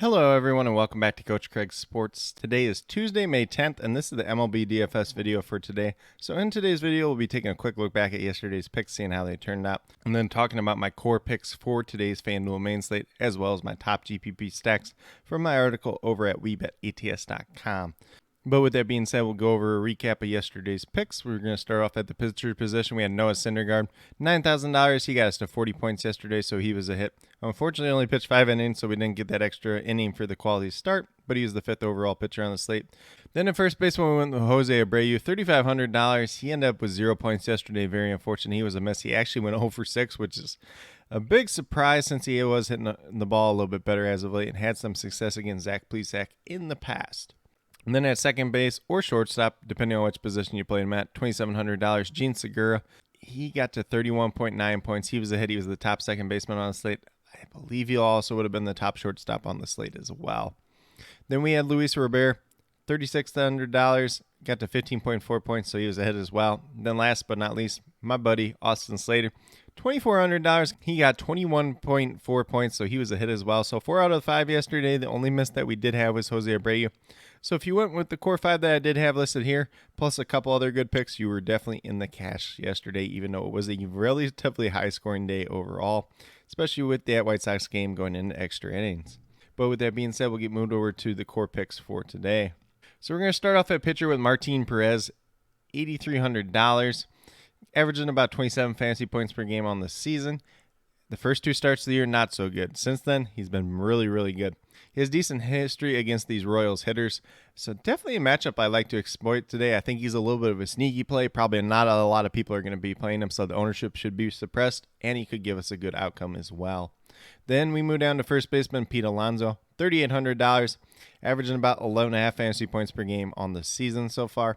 Hello everyone and welcome back to Coach Craig's Sports. Today is Tuesday, May 10th, and this is the MLB DFS video for today. So in today's video, we'll be taking a quick look back at yesterday's picks, seeing how they turned out, and then talking about my core picks for today's FanDuel main slate, as well as my top GPP stacks from my article over at WeBetATS.com. But with that being said, we'll go over a recap of yesterday's picks. We're going to start off at the pitcher position. We had Noah Syndergaard, $9,000. He got us to 40 points yesterday, so he was a hit. Unfortunately, only pitched 5 innings, so we didn't get that extra inning for the quality start, but he was the 5th overall pitcher on the slate. Then at first base, when we went with Jose Abreu, $3,500. He ended up with 0 points yesterday. Very unfortunate. He was a miss. He actually went 0 for 6, which is a big surprise since he was hitting the ball a little bit better as of late and had some success against Zach Plesac in the past. And then at second base or shortstop, depending on which position you played him at, $2,700. Gene Segura, he got to 31.9 points. He was a hit. He was the top second baseman on the slate. I believe he also would have been the top shortstop on the slate as well. Then we had Luis Robert, $3,600, got to 15.4 points, so he was a hit as well. Then last but not least, my buddy Austin Slater, $2,400. He got 21.4 points, so he was a hit as well. So 4 out of 5 yesterday. The only miss that we did have was Jose Abreu. So if you went with the core 5 that I did have listed here, plus a couple other good picks, you were definitely in the cash yesterday, even though it was a relatively high-scoring day overall, especially with that White Sox game going into extra innings. But with that being said, we'll get moved over to the core picks for today. So we're going to start off at pitcher with Martin Perez, $8,300, averaging about 27 fantasy points per game on the season. The first 2 starts of the year, not so good. Since then, he's been really, really good. He has decent history against these Royals hitters, so definitely a matchup I like to exploit today. I think he's a little bit of a sneaky play. Probably not a lot of people are going to be playing him, so the ownership should be suppressed, and he could give us a good outcome as well. Then we move down to first baseman Pete Alonso, $3,800, averaging about 11.5 fantasy points per game on the season so far.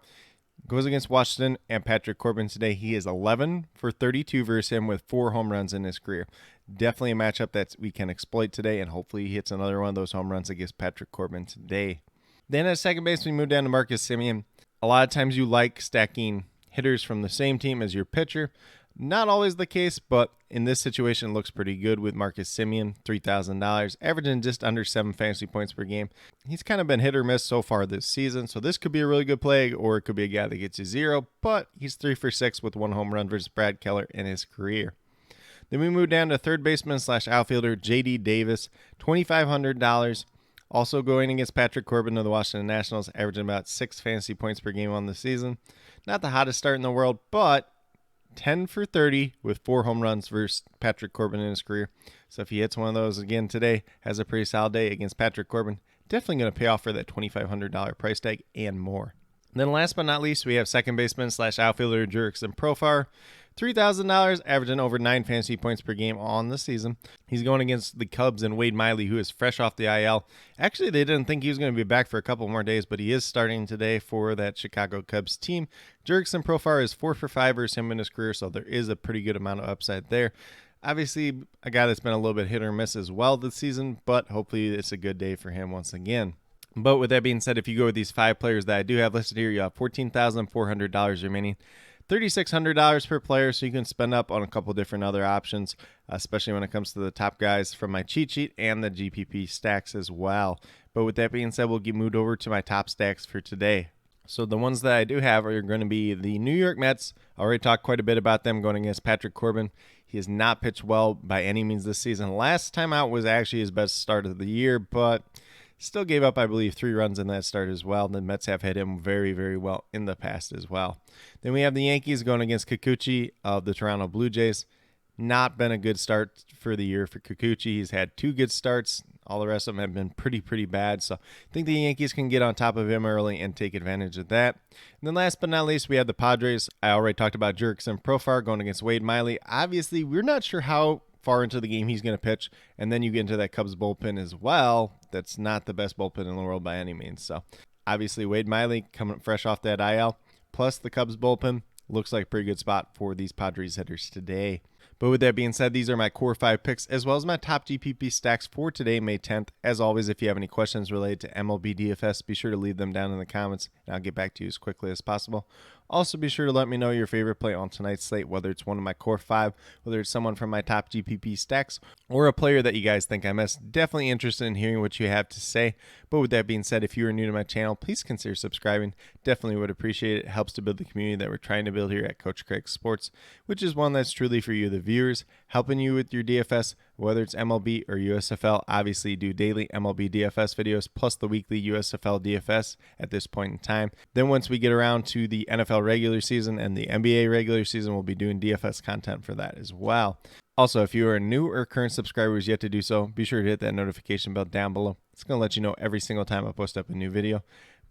Goes against Washington and Patrick Corbin today. He is 11 for 32 versus him with 4 home runs in his career. Definitely a matchup that we can exploit today, and hopefully he hits another one of those home runs against Patrick Corbin today. Then at second base, we move down to Marcus Semien. A lot of times you like stacking hitters from the same team as your pitcher. Not always the case, but in this situation, it looks pretty good with Marcus Semien, $3,000, averaging just under 7 fantasy points per game. He's kind of been hit or miss so far this season, so this could be a really good play, or it could be a guy that gets you 0, but he's 3 for 6 with 1 home run versus Brad Keller in his career. Then we move down to third baseman / outfielder J.D. Davis, $2,500, also going against Patrick Corbin of the Washington Nationals, averaging about 6 fantasy points per game on the season. Not the hottest start in the world, but 10 for 30 with 4 home runs versus Patrick Corbin in his career. So if he hits one of those again today, has a pretty solid day against Patrick Corbin, definitely going to pay off for that $2,500 price tag and more. And then last but not least, we have second baseman / outfielder Jurickson Profar, $3,000, averaging over 9 fantasy points per game on the season. He's going against the Cubs and Wade Miley, who is fresh off the IL. Actually, they didn't think he was going to be back for a couple more days, but he is starting today for that Chicago Cubs team. Jurickson Profar is 4 for 5 versus him in his career, so there is a pretty good amount of upside there. Obviously, a guy that's been a little bit hit or miss as well this season, but hopefully it's a good day for him once again. But with that being said, if you go with these 5 players that I do have listed here, you have $14,400 remaining. $3,600 per player, so you can spend up on a couple different other options, especially when it comes to the top guys from my cheat sheet and the GPP stacks as well. But with that being said, we'll get moved over to my top stacks for today. So the ones that I do have are going to be the New York Mets. I already talked quite a bit about them going against Patrick Corbin. He has not pitched well by any means this season. Last time out was actually his best start of the year, but still gave up, I believe, 3 runs in that start as well. The Mets have hit him very, very well in the past as well. Then we have the Yankees going against Kikuchi of the Toronto Blue Jays. Not been a good start for the year for Kikuchi. He's had 2 good starts. All the rest of them have been pretty bad. So I think the Yankees can get on top of him early and take advantage of that. And then last but not least, we have the Padres. I already talked about Jurickson Profar going against Wade Miley. Obviously, we're not sure how far into the game he's going to pitch, and then you get into that Cubs bullpen as well. That's not the best bullpen in the world by any means. So obviously Wade Miley coming fresh off that IL, plus the Cubs bullpen, looks like a pretty good spot for these Padres hitters today. But with that being said, these are my core 5 picks as well as my top GPP stacks for today, May 10th. As always, if you have any questions related to MLB DFS, be sure to leave them down in the comments, and I'll get back to you as quickly as possible. Also, be sure to let me know your favorite play on tonight's slate, whether it's one of my core 5, whether it's someone from my top GPP stacks, or a player that you guys think I missed. Definitely interested in hearing what you have to say. But with that being said, if you are new to my channel, please consider subscribing. Definitely would appreciate it. It helps to build the community that we're trying to build here at Coach Craig Sports, which is one that's truly for you, the viewers, helping you with your DFS, whether it's MLB or USFL. Obviously, do daily MLB DFS videos plus the weekly USFL DFS at this point in time. Then once we get around to the NFL regular season and the NBA regular season, we'll be doing DFS content for that as well. Also, if you are new or current subscribers yet to do so, be sure to hit that notification bell down below. It's going to let you know every single time I post up a new video.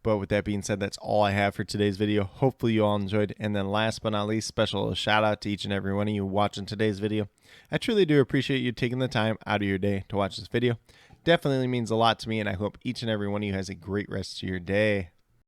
But with that being said, that's all I have for today's video. Hopefully you all enjoyed. And then last but not least, special shout out to each and every one of you watching today's video. I truly do appreciate you taking the time out of your day to watch this video. Definitely means a lot to me, and I hope each and every one of you has a great rest of your day.